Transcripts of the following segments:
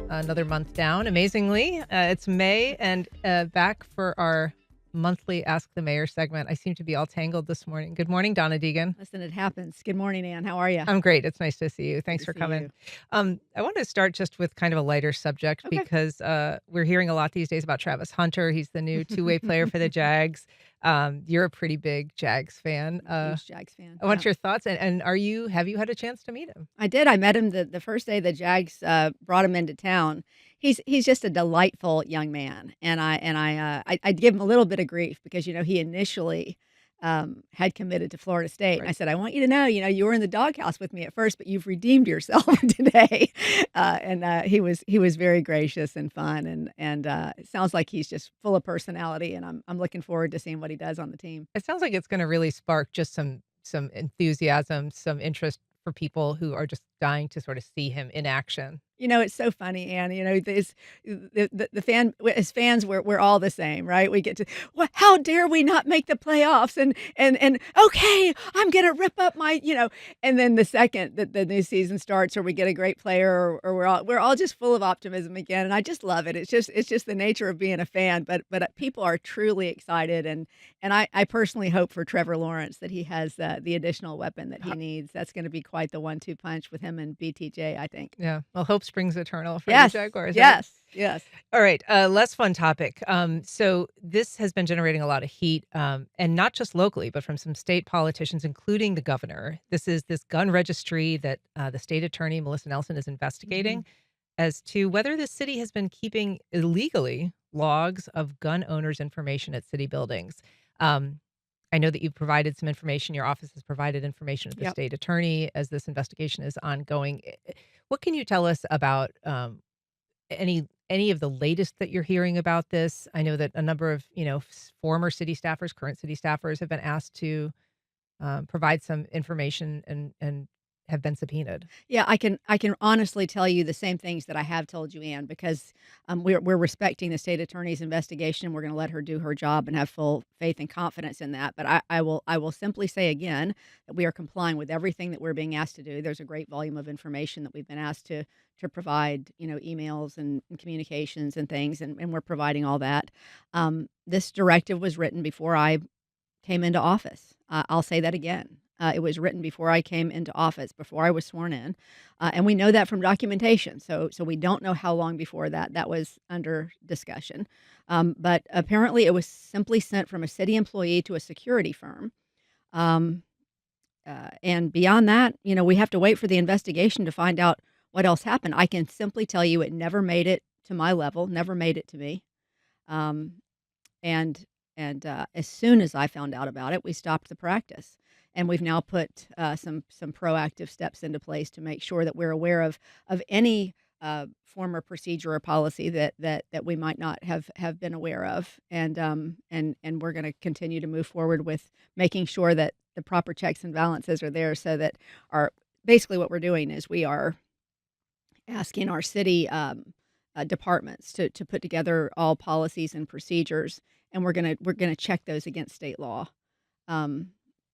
Another month down, amazingly. It's May and back for our monthly Ask the Mayor segment. I seem to be all tangled this morning. Good morning, Donna Deegan. Listen, it happens. Good morning, Ann. How are you? I'm great. It's nice to see you. Good Thanks to for see coming. you. I want to start just with kind of a lighter subject Okay. because we're hearing a lot these days about Travis Hunter. He's the new two-way player for the Jags. You're a pretty big Jags fan. Huge Jags fan. I Yeah. want your thoughts. And have you had a chance to meet him? I did. I met him the first day the Jags brought him into town. He's just a delightful young man, and I'd give him a little bit of grief because he initially had committed to Florida State, and I Right. said, I want you to know, you were in the doghouse with me at first, but you've redeemed yourself today. And he was very gracious and fun, and it sounds like he's just full of personality, and I'm looking forward to seeing what he does on the team. It sounds like it's gonna really spark just some enthusiasm, some interest for people who are just dying to sort of see him in action. It's so funny, Anne. This the fan as fans, we're all the same, right? We get to, "Well, how dare we not make the playoffs?" And okay, I'm gonna rip up my. And then the second that the new season starts, or we get a great player, or we're all just full of optimism again, and I just love it. It's just the nature of being a fan, but people are truly excited, and I personally hope for Trevor Lawrence that he has the additional weapon that he needs. That's going to be quite the one-two punch with him and BTJ, I think. Yeah. Well, hope springs eternal for the Yes, Jaguars, right? yes, yes. All right. Less fun topic. So this has been generating a lot of heat, and not just locally, but from some state politicians, including the governor. This is this gun registry that the state attorney, Melissa Nelson, is investigating Mhm. as to whether the city has been keeping illegally logs of gun owners' information at city buildings. Um, I know that you've provided some information. Your office has provided information to the Yep. state attorney as this investigation is ongoing. What can you tell us about any of the latest that you're hearing about this? I know that a number of former city staffers, current city staffers, have been asked to provide some information and have been subpoenaed. Yeah, I can honestly tell you the same things that I have told you, Ann, because we're respecting the state attorney's investigation. We're going to let her do her job and have full faith and confidence in that. But I will simply say again that we are complying with everything that we're being asked to do. There's a great volume of information that we've been asked to provide, emails and communications and things, and we're providing all that. This directive was written before I came into office. I'll say that again. It was written before I came into office, before I was sworn in, and we know that from documentation. So we don't know how long before that was under discussion. But apparently, it was simply sent from a city employee to a security firm. Um, and beyond that, we have to wait for the investigation to find out what else happened. I can simply tell you it never made it to my level, never made it to me. Um, and as soon as I found out about it, we stopped the practice, and we've now put some proactive steps into place to make sure that we're aware of any former procedure or policy that we might not have been aware of, and we're going to continue to move forward with making sure that the proper checks and balances are there, so that our basically what we're doing is we are asking our city departments to put together all policies and procedures, and we're gonna check those against state law, um,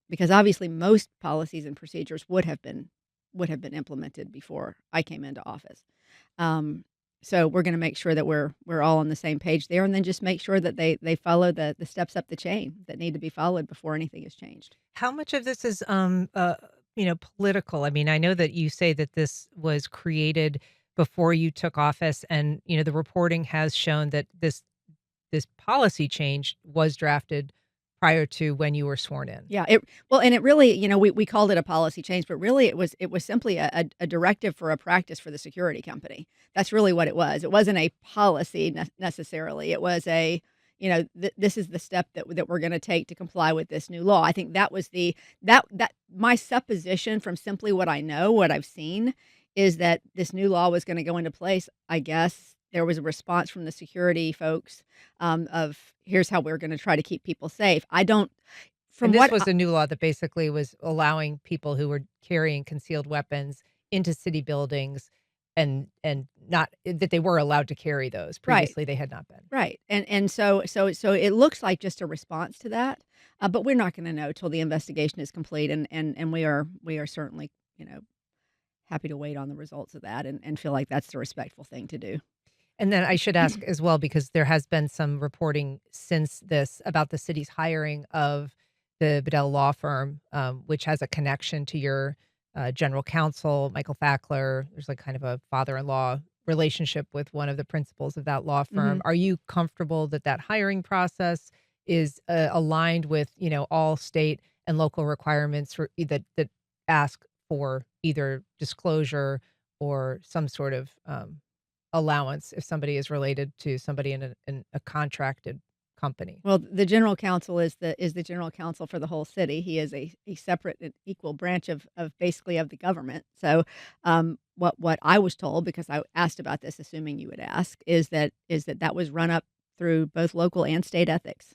because obviously most policies and procedures would have been implemented before I came into office. Um, so we're gonna make sure that we're all on the same page there, and then just make sure that they follow the steps up the chain that need to be followed before anything is changed. How much of this is political? I mean, I know that you say that this was created before you took office, and the reporting has shown that this policy change was drafted prior to when you were sworn in. Yeah, and it really, we called it a policy change, but really it was simply a directive for a practice for the security company. That's really what it was. It wasn't a policy necessarily. It was this is the step that we're going to take to comply with this new law. I think that was that my supposition from simply what I know, what I've seen, is that this new law was going to go into place. I guess there was a response from the security folks, of here's how we're going to try to keep people safe. I don't, And from this what was a new law that basically was allowing people who were carrying concealed weapons into city buildings and not that they were allowed to carry those. right. Previously, they had not been. Right, and so it looks like just a response to that, but we're not gonna know till the investigation is complete, and we are certainly, you know, happy to wait on the results of that and feel like that's the respectful thing to do. And then I should ask as well, because there has been some reporting since this about the city's hiring of the Bedell law firm, which has a connection to your general counsel, Michael Fackler. There's like kind of a father-in-law relationship with one of the principals of that law firm. Mhm. Are you comfortable that that hiring process is aligned with, all state and local requirements that ask for either disclosure or some sort of allowance if somebody is related to somebody in a contracted company? Well, the general counsel is the general counsel for the whole city. He is a separate and equal branch of basically of the government. So, what I was told, because I asked about this, assuming you would ask, is that was run up through both local and state ethics,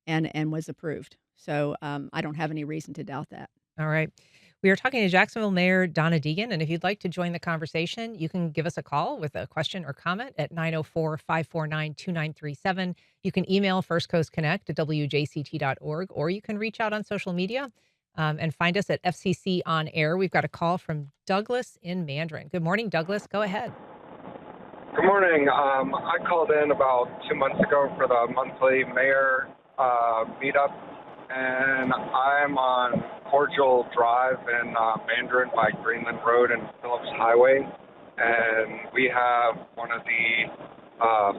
and was approved. So, I don't have any reason to doubt that. All right. We are talking to Jacksonville Mayor Donna Deegan, and if you'd like to join the conversation, you can give us a call with a question or comment at 904-549-2937. You can email First Coast Connect at wjct.org, or you can reach out on social media and find us at FCC On Air. We've got a call from Douglas in Mandarin. Good morning, Douglas. Go ahead. Good morning. I called in about 2 months ago for the monthly mayor meetup, and I'm on Cordial Drive in Mandarin by Greenland Road and Phillips Highway, and we have one of the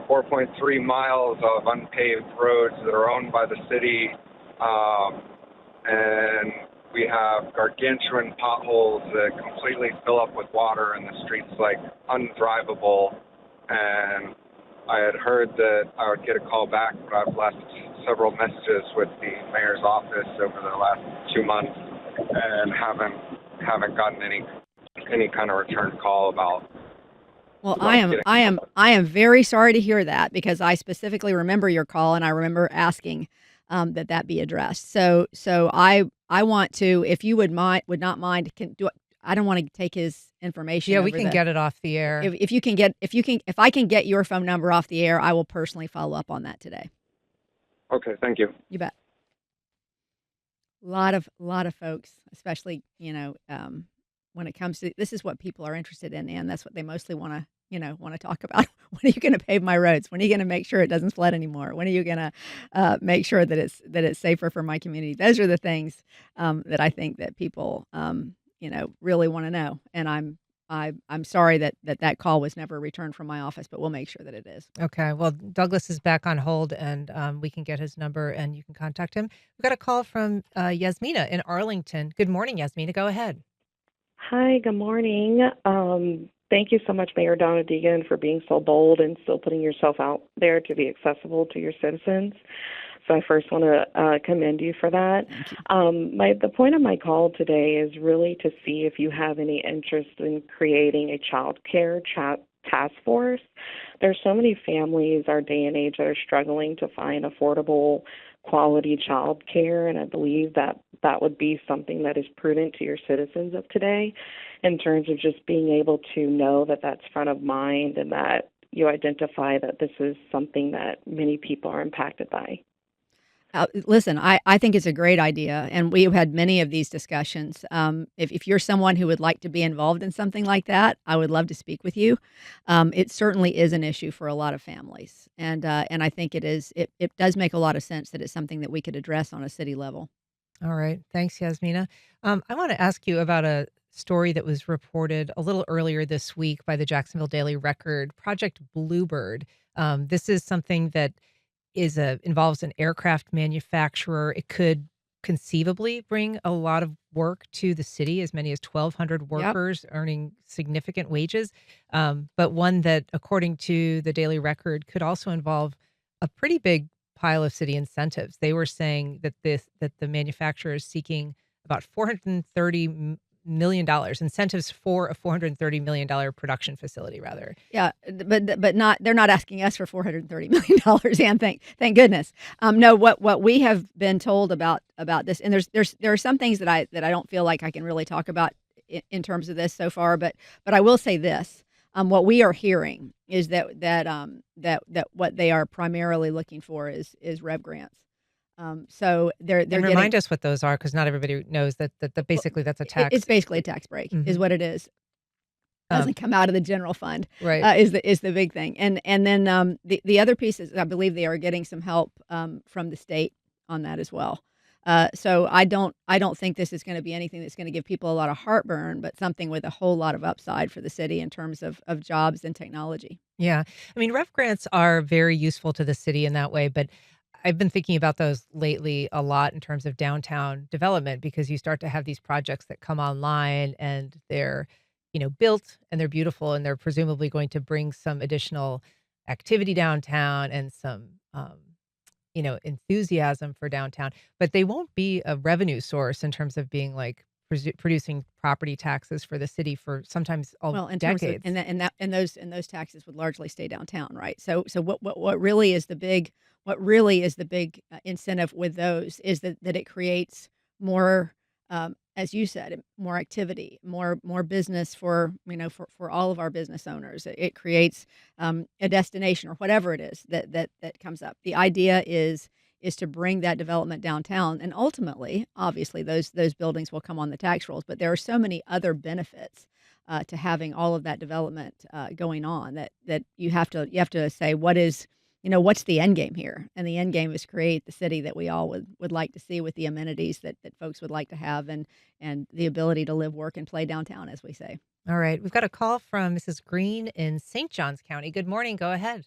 4.3 miles of unpaved roads that are owned by the city, and we have gargantuan potholes that completely fill up with water, and the streets like undrivable. And I had heard that I would get a call back, but I've left several messages with the mayor's office over the last 2 months and haven't gotten any kind of return call Well, I about am getting. I am I am very sorry to hear that because I specifically remember your call and I remember asking that be addressed. So I want to, if you would not mind, can do. I don't want to take his information Yeah, we over can the. get it off the air. If I can get your phone number off the air, I will personally follow up on that today. Okay, thank you. You bet. Lot of folks, especially when it comes to this, is what people are interested in, and that's what they mostly want to talk about. When are you going to pave my roads? When are you going to make sure it doesn't flood anymore? When are you going to make sure that it's safer for my community? Those are the things that I think that people really want to know. And I'm sorry that call was never returned from my office, but we'll make sure that it is. Okay. Well, Douglas is back on hold, and we can get his number and you can contact him. We've got a call from Yasmina in Arlington. Good morning, Yasmina. Go ahead. Hi, good morning. Thank you so much, Mayor Donna Deegan, for being so bold and still putting yourself out there to be accessible to your citizens. So I first want to commend you for that. Thank you. The point of my call today is really to see if you have any interest in creating a child care task force. There's so many families our day and age that are struggling to find affordable, quality child care, and I believe that would be something that is prudent to your citizens of today in terms of just being able to know that that's front of mind and that you identify that this is something that many people are impacted by. Listen, I think it's a great idea, and we've had many of these discussions. If you're someone who would like to be involved in something like that, I would love to speak with you. It certainly is an issue for a lot of families, and I think it is. It does make a lot of sense that it's something that we could address on a city level. All right. Thanks, Yasmina. I want to ask you about a story that was reported a little earlier this week by the Jacksonville Daily Record, Project Bluebird. This is something that involves an aircraft manufacturer. It could conceivably bring a lot of work to the city, as many as 1,200 Yep. workers earning significant wages. But one that, according to the Daily Record, could also involve a pretty big pile of city incentives. They were saying that the manufacturer is seeking about $430 million incentives for a $430 million production facility, rather. Yeah, but not, they're not asking us for $430 million, and thank goodness. No, what we have been told about this, and there are some things that I don't feel like I can really talk about in terms of this so far, but I will say this. What we are hearing is that what they are primarily looking for is rev grants. So they're And getting. remind us what those are, because not everybody knows that Well, basically that's a it's tax. basically a tax break is Mhm. what it is. Um, Doesn't come out of the general fund, right. is the big thing, and then, the other piece is I believe they are getting some help, from the state on that as well. So I don't think this is gonna be anything that's gonna give people a lot of heartburn, but something with a whole lot of upside for the city in terms of jobs and technology. Yeah. I mean, ref grants are very useful to the city in that way, but I've been thinking about those lately a lot in terms of downtown development because you start to have these projects that come online and they're, built and they're beautiful and they're presumably going to bring some additional activity downtown and some enthusiasm for downtown, but they won't be a revenue source in terms of being like producing property taxes for the city for sometimes all Well, in terms of decades. and those taxes would largely stay downtown, right? So what really is the big incentive with those is that it creates more, as you said, more activity, more business for all of our business owners. It creates, a destination or whatever it is that comes up. The idea is to bring that development downtown, and ultimately, obviously, those buildings will come on the tax rolls, but there are so many other benefits to having all of that development going on that you have to say what's the end game here, and the end game is create the city that we all would like to see with the amenities that folks would like to have and the ability to live, work, and play downtown, as we say. All right. We've got a call from Mrs. Green in St. Johns County. Good morning. Go ahead.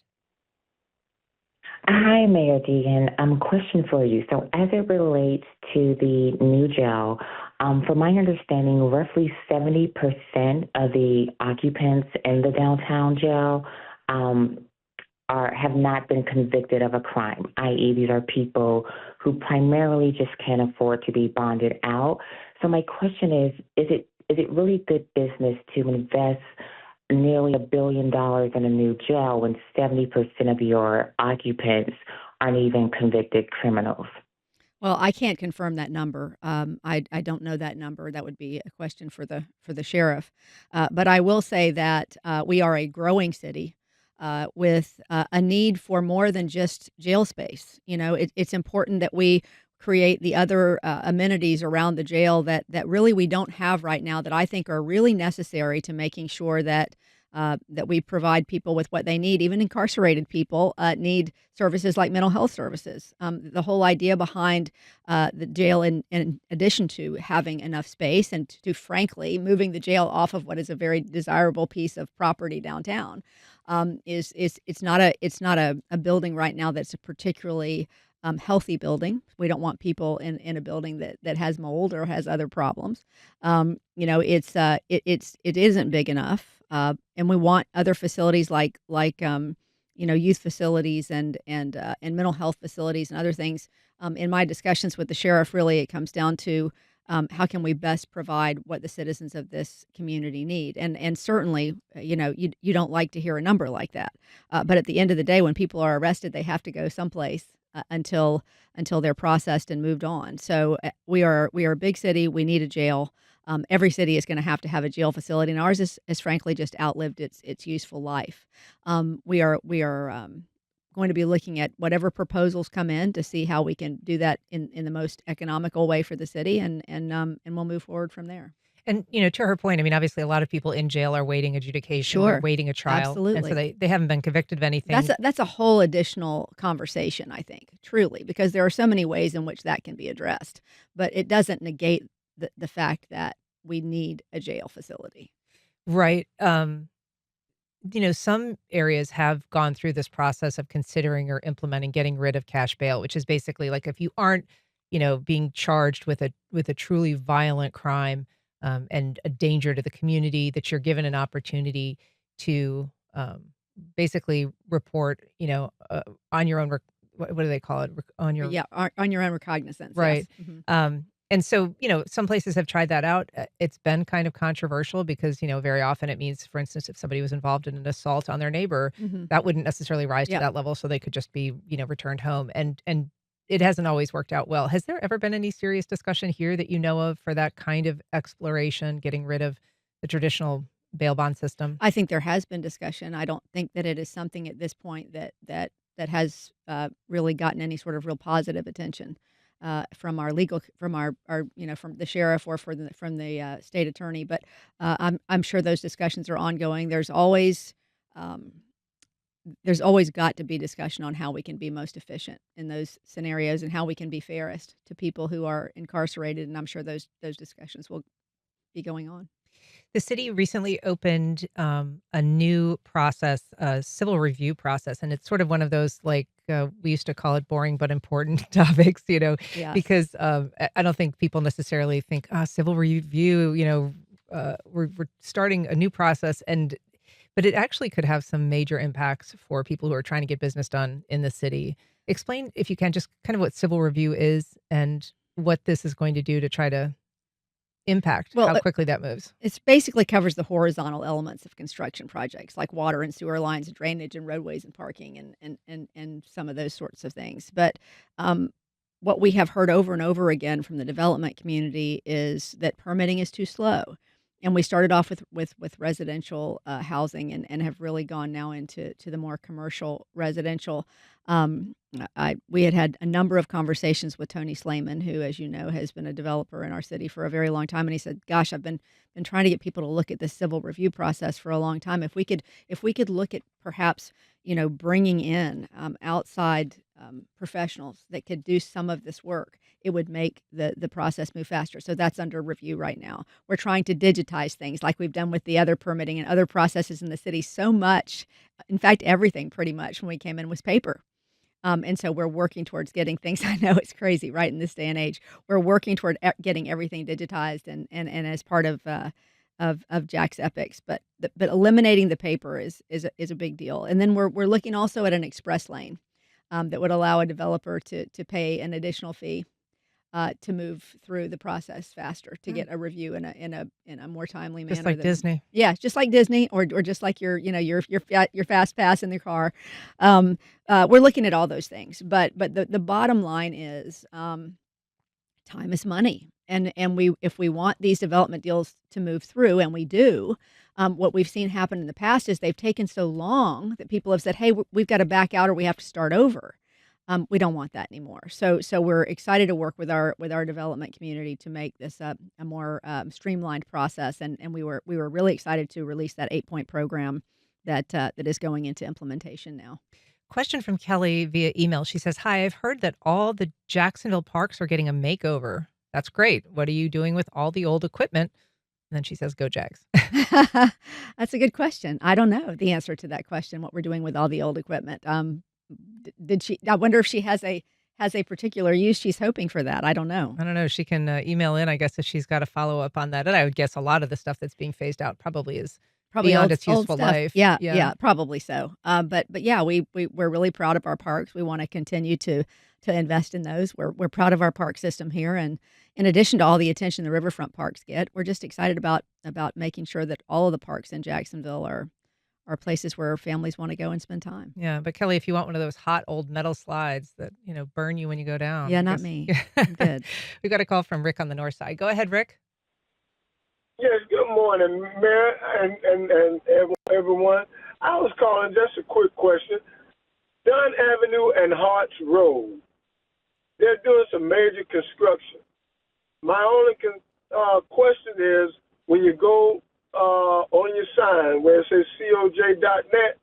Hi, Mayor Deegan. Question for you. So, as it relates to the new jail, from my understanding, roughly 70% of the occupants in the downtown jail um, have not been convicted of a crime, i.e., these are people who primarily just can't afford to be bonded out. So, my question is it really good business to invest nearly $1 billion in a new jail when 70% of your occupants aren't even convicted criminals? Well, I can't confirm that number. I don't know that number. That would be a question for the sheriff. But I will say that we are a growing city with a need for more than just jail space. It's important that we create the other amenities around the jail that really we don't have right now that I think are really necessary to making sure that we provide people with what they need. Even incarcerated people need services like mental health services. The whole idea behind the jail, in addition to having enough space and to frankly moving the jail off of what is a very desirable piece of property downtown, is it's not a building right now that's a particularly healthy building. We don't want people in a building that has mold or has other problems. It isn't big enough, and we want other facilities like youth facilities and mental health facilities and other things. In my discussions with the sheriff, really, it comes down to how can we best provide what the citizens of this community need, and certainly, you don't like to hear a number like that, but at the end of the day, when people are arrested, they have to go someplace until they're processed and moved on. So we are a big city. We need a jail. Every city is going to have a jail facility, and ours is frankly just outlived its useful life. We are going to be looking at whatever proposals come in to see how we can do that in the most economical way for the city, and we'll move forward from there. And, to her point, I mean, obviously, a lot of people in jail are waiting adjudication, they're Sure, waiting a trial, and so absolutely. they haven't been convicted of That's anything. a whole additional conversation, I think, truly, because there are so many ways in which that can be addressed, but it doesn't negate the fact that we need a jail facility. Right. Some areas have gone through this process of considering or implementing getting rid of cash bail, which is basically like if you aren't, being charged with a truly violent crime, and a danger to the community, that you're given an opportunity to basically report, on your own. What do they call it? On your Yeah, on your own recognizance, yes. right. Mhm. And so, some places have tried that out. It's been kind of controversial because, very often it means, for instance, if somebody was involved in an assault on their neighbor, Mhm. that wouldn't necessarily rise to Yep. that level. So they could just be, returned home. And it hasn't always worked out well. Has there ever been any serious discussion here that you know of for that kind of exploration, getting rid of the traditional bail bond system? I think there has been discussion. I don't think that it is something at this point that has really gotten any sort of real positive attention. from our legal from our from the sheriff or from the state attorney. But I'm sure those discussions are ongoing. Um, there's always got to be discussion on how we can be most efficient in those scenarios and how we can be fairest to people who are incarcerated. And I'm sure those discussions will be going on. The city recently opened a new process, a civil review process, and it's sort of one of those like we used to call it boring but important topics, Yes. because I don't think people necessarily think civil review, we're starting a new process, but it actually could have some major impacts for people who are trying to get business done in the city. Explain, if you can, just kind of what civil review is and what this is going to do to try to impact Well, how quickly that moves. it's basically covers the horizontal elements of construction projects like water and sewer lines, and drainage and roadways and parking and some of those sorts of things. But um, what we have heard over and over again from the development community is that permitting is too slow. And we started off with residential housing and have really gone now into the more commercial residential. We had a number of conversations with Tony Slayman, who, as you know, has been a developer in our city for a very long time, and he said, "Gosh, I've been trying to get people to look at this civil review process for a long time. If we could look at perhaps bringing in outside professionals that could do some of this work, it would make the process move faster." So that's under review right now. We're trying to digitize things like we've done with the other permitting and other processes in the city so much. In fact, everything pretty much when we came in was paper. And so we're working towards getting things. I know it's crazy, right, in this day and age. We're working toward getting everything digitized and as part of Jack's Epics, but eliminating the paper is a big deal. And then we're looking also at an express lane that would allow a developer to pay an additional fee to move through the process faster, to get a review in a more timely Just manner like than. Disney. Yeah, just like Disney or just like your fast pass in the car. We're looking at all those things, but the bottom line is, time is money, and we if we want these development deals to move through, and we do, what we've seen happen in the past is they've taken so long that people have said, "Hey, we've got to back out or we have to start over." We don't want that anymore. So we're excited to work with our development community to make this a more streamlined process, and we were really excited to release that 8-point program that is going into implementation now. Question from Kelly via email. She says, "Hi, I've heard that all the Jacksonville parks are getting a makeover. That's great. What are you doing with all the old equipment?" And then she says, "Go Jags." That's a good question. I don't know the answer to that question. What we're doing with all the old equipment. Did she? I wonder if she has a particular use she's hoping for that. I don't know. I don't know. She can email in, I guess, if she's got a follow up on that. And I would guess a lot of the stuff that's being phased out probably is Probably beyond old its old useful stuff. life. Yeah, Yeah. yeah, probably so. But yeah, we're really proud of our parks. We wanna continue to invest in those. We're proud of our park system here, and in addition to all the attention the riverfront parks get, we're just excited about making sure that all of the parks in Jacksonville are places where families wanna go and spend time. Yeah. But Kelly, if you want one of those hot old metal slides that, burn you when you go down, Yeah, I not guess. me. Yeah. I'm good. We got a call from Rick on the north side. Go ahead, Rick. Yes, good morning, Mayor and everyone. I was calling just a quick question. Dunn Avenue and Harts Road, they're doing some major construction. My only question is, when you go on your sign where it says coj.net,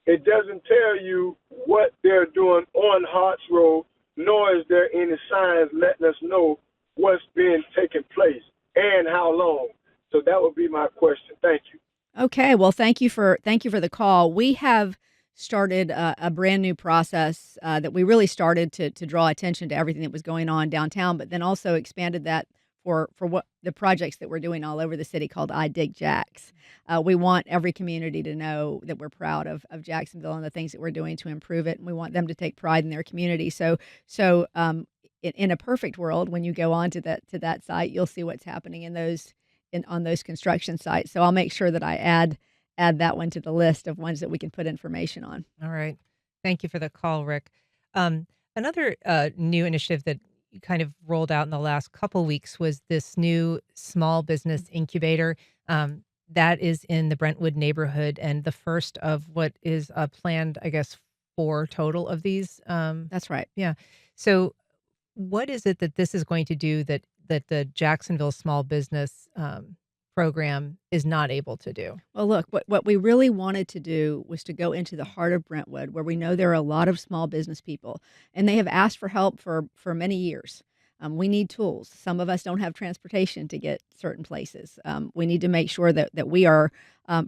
it doesn't tell you what they're doing on Harts Road, nor is there any signs letting us know what's being taken place and how long. So that would be my question. Thank you. Okay, well, thank you for the call. We have started a brand new process that we really started to draw attention to everything that was going on downtown, but then also expanded that for what the projects that we're doing all over the city called I Dig Jacks. We want every community to know that we're proud of Jacksonville and the things that we're doing to improve it, and we want them to take pride in their community. In a perfect world, when you go on to that site, you'll see what's happening on those construction sites. So I'll make sure that I add that one to the list of ones that we can put information on. All right. Thank you for the call, Rick. Another new initiative that you kind of rolled out in the last couple weeks was this new small business incubator that is in the Brentwood neighborhood, and the first of what is planned, I guess, 4 total of these. That's right. Yeah. So What is it that this is going to do that the Jacksonville Small Business, program is not able to do? Well, look, what we really wanted to do was to go into the heart of Brentwood, where we know there are a lot of small business people, and they have asked for help for many years. We need tools. Some of us don't have transportation to get certain places. We need to make sure that we are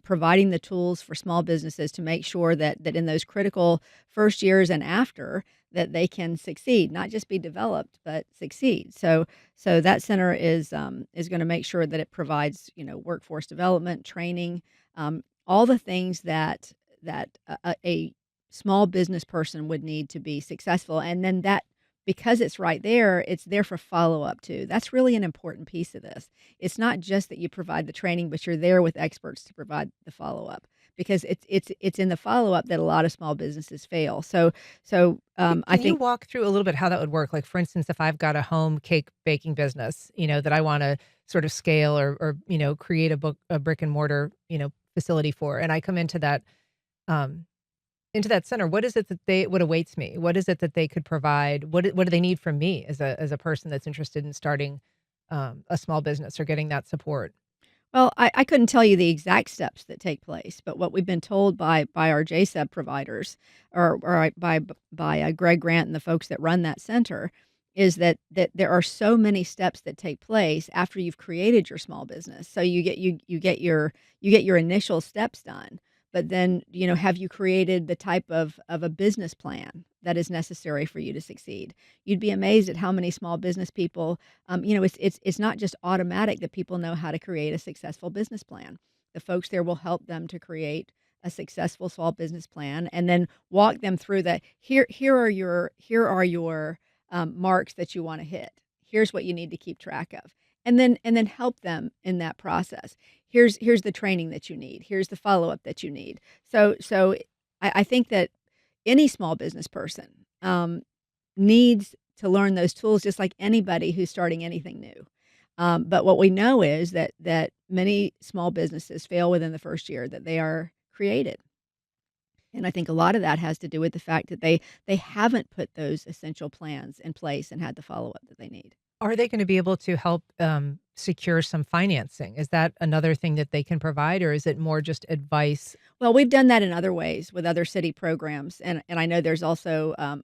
providing the tools for small businesses to make sure that in those critical first years and after that they can succeed, not just be developed, but succeed. So that center is going to make sure that it provides, workforce development, training, all the things that a small business person would need to be successful. And then that, because it's there for follow up too. That's really an important piece of this. It's not just that you provide the training, but you're there with experts to provide the follow up. Because it's in the follow up that a lot of small businesses fail. I Can you think. walk through a little bit how that would work? Like, for instance, if I've got a home cake baking business, that I wanna sort of scale or create a brick and mortar, facility for, and I come into that center, what is it what awaits me? What is it that they could provide? What do they need from me as a person that's interested in starting, a small business or getting that support? Well, I couldn't tell you the exact steps that take place, but what we've been told by our JSEB providers or by Greg Grant and the folks that run that center is that there are so many steps that take place after you've created your small business. So you get your initial steps done, but then, have you created the type of a business plan that is necessary for you to succeed? You'd be amazed at how many small business people, it's not just automatic that people know how to create a successful business plan. The folks there will help them to create a successful small business plan and then walk them through that. Here are your marks that you want to hit. Here's what you need to keep track of, and then help them in that process. Here's the training that you need. Here's the follow up that you need. So I think that any small business person needs to learn those tools just like anybody who's starting anything new. But what we know is that many small businesses fail within the first year that they are created. And I think a lot of that has to do with the fact that they haven't put those essential plans in place and had the follow-up that they need. Are they gonna be able to help, secure some financing? Is that another thing that they can provide, or is it more just advice? Well, we've done that in other ways with other city programs, and I know there's also I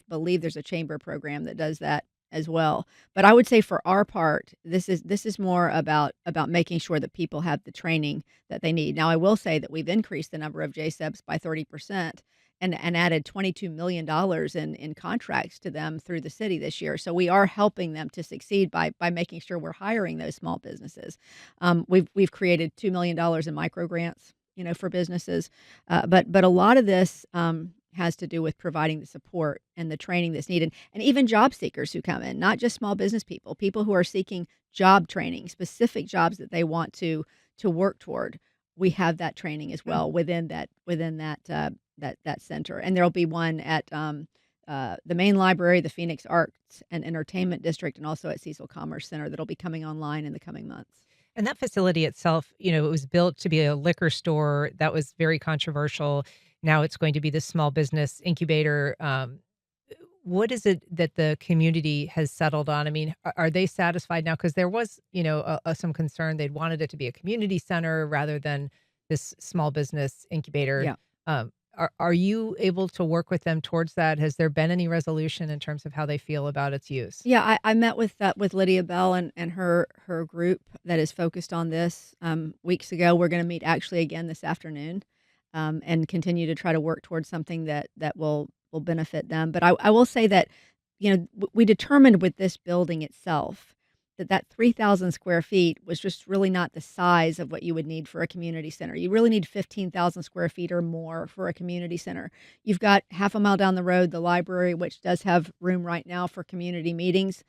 believe there's a chamber program that does that as well. But I would say for our part, this is more about making sure that people have the training that they need. Now, I will say that we've increased the number of JSEBs by 30% and added $22 million in contracts to them through the city this year. So we are helping them to succeed by making sure we're hiring those small businesses. We've created $2 million in micro grants, for businesses. But a lot of this has to do with providing the support and the training that's needed, and even job seekers who come in, not just small business people, people who are seeking job training, specific jobs that they want to work toward. We have that training as well within that center, and there'll be one at the main library, the Phoenix Arts and Entertainment District, and also at Cecil Commerce Center that'll be coming online in the coming months. And that facility itself, it was built to be a liquor store that was very controversial. Now it's going to be this small business incubator. What is it that the community has settled on? I mean, are they satisfied now? Because there was, some concern. They'd wanted it to be a community center rather than this small business incubator. Yeah. Are you able to work with them towards that? Has there been any resolution in terms of how they feel about its use? Yeah, I met with Lydia Bell and her group that is focused on this weeks ago. We're going to meet actually again this afternoon, and continue to try to work towards something that will benefit them. But I will say that we determined with this building itself that 3,000 square feet was just really not the size of what you would need for a community center. You really need 15,000 square feet or more for a community center. You've got half a mile down the road, the library, which does have room right now for community meetings.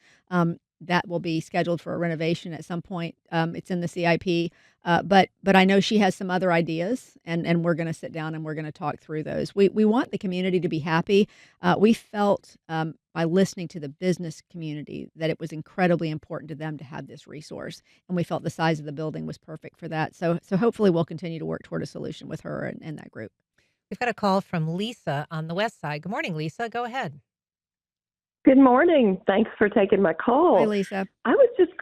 That will be scheduled for a renovation at some point. It's in the CIP. But I know she has some other ideas, and we're going to sit down and we're going to talk through those. We want the community to be happy. We felt by listening to the business community that it was incredibly important to them to have this resource, and we felt the size of the building was perfect for that. So hopefully we'll continue to work toward a solution with her and that group. We've got a call from Lisa on the west side. Good morning, Lisa. Go ahead. Good morning. Thanks for taking my Hi, call. Lisa. I was just,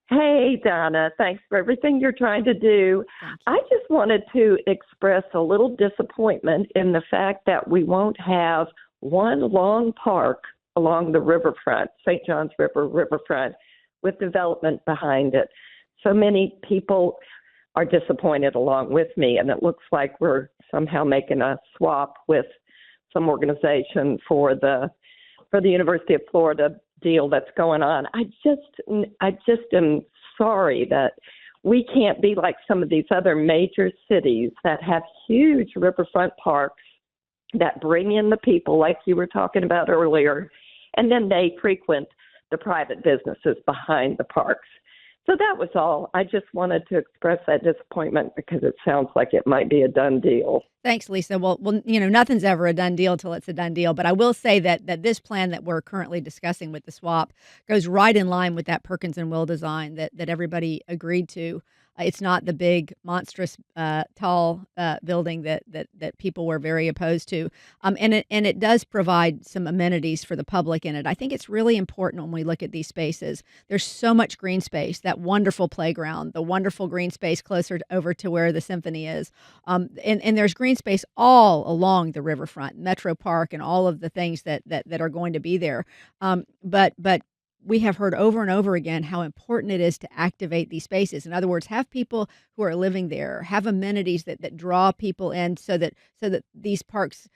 hey, Donna, thanks for everything you're trying to do. Thank I you. just wanted to express a little disappointment in the fact that we won't have one long park along the riverfront, St. Johns River riverfront, with development behind it. So many people are disappointed along with me, and it looks like we're somehow making a swap with some organization for the University of Florida deal that's going on. I just am sorry that we can't be like some of these other major cities that have huge riverfront parks that bring in the people like you were talking about earlier, and then they frequent the private businesses behind the parks. So that was all. I just wanted to express that disappointment because it sounds like it might be a done deal. Thanks, Lisa. Well, nothing's ever a done deal till it's a done deal. But I will say that this plan that we're currently discussing with the swap goes right in line with that Perkins and Will design that everybody agreed to. It's not the big, monstrous, tall building that people were very opposed to, and it does provide some amenities for the public in it. I think it's really important when we look at these spaces. There's so much green space, that wonderful playground, the wonderful green space closer over to where the symphony is. And there's green space all along the riverfront, Metro Park, and all of the things that are going to be there. But we have heard over and over again how important it is to activate these spaces. In other words, have people who are living there, have amenities that draw people in, so that these parks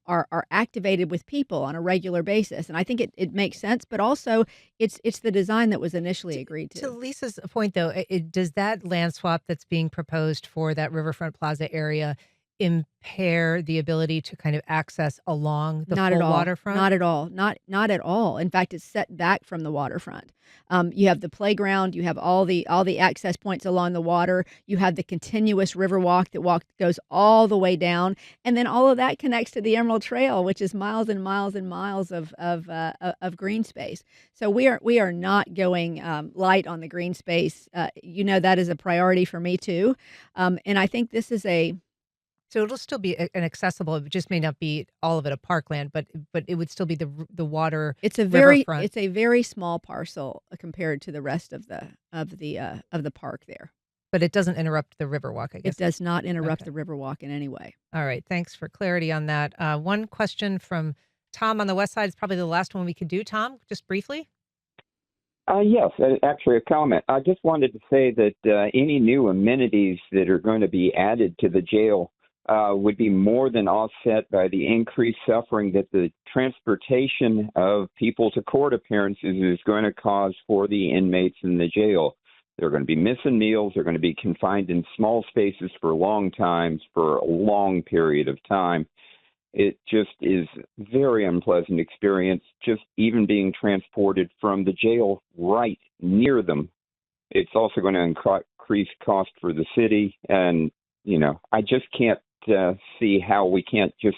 are activated with people on a regular basis. And I think it makes sense, but also it's the design that was initially agreed To to. Lisa's point, though, does that land swap that's being proposed for that Riverfront Plaza area impair the ability to kind of access along the Not at full all. waterfront? Not at all. Not at all. In fact, it's set back from the waterfront. You have the playground. You have all the access points along the water. You have the continuous river walk that goes all the way down, and then all of that connects to the Emerald Trail, which is miles and miles and miles of green space. So we are not going light on the green space. That is a priority for me too, and I think this is a So it'll still be an accessible. It just may not be all of it a parkland, but it would still be the water It's a very riverfront. it's a very small parcel compared to the rest of the park there. But it doesn't interrupt the river walk, I It guess. does not interrupt Okay. the river walk in any way. All right. Thanks for clarity on that. One question from Tom on the west side is probably the last one we could do. Tom, just briefly. Yes, actually a comment. I just wanted to say that any new amenities that are going to be added to the jail would be more than offset by the increased suffering that the transportation of people to court appearances is going to cause for the inmates in the jail. They're going to be missing meals. They're going to be confined in small spaces for long times, for a long period of time. It just is very unpleasant experience, just even being transported from the jail right near them. It's also going to increase cost for the city. And, I just can't see how we can't just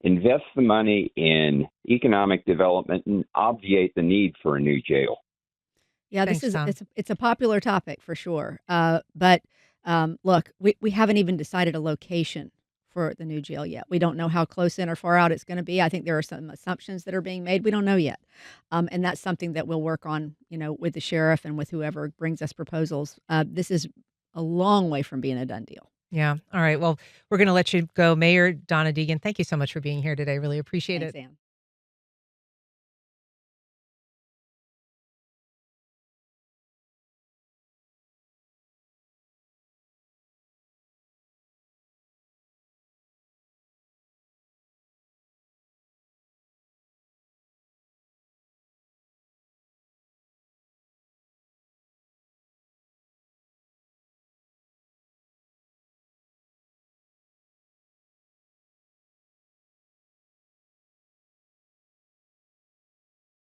invest the money in economic development and obviate the need for a new jail. Yeah, this Thanks, is Tom. it's a popular topic for sure. But look, we haven't even decided a location for the new jail yet. We don't know how close in or far out it's going to be. I think there are some assumptions that are being made. We don't know yet, and that's something that we'll work on, with the sheriff and with whoever brings us proposals. This is a long way from being a done deal. Yeah. All right. Well, we're going to let you go. Mayor Donna Deegan, thank you so much for being here today. Really appreciate Thanks, it. Ann.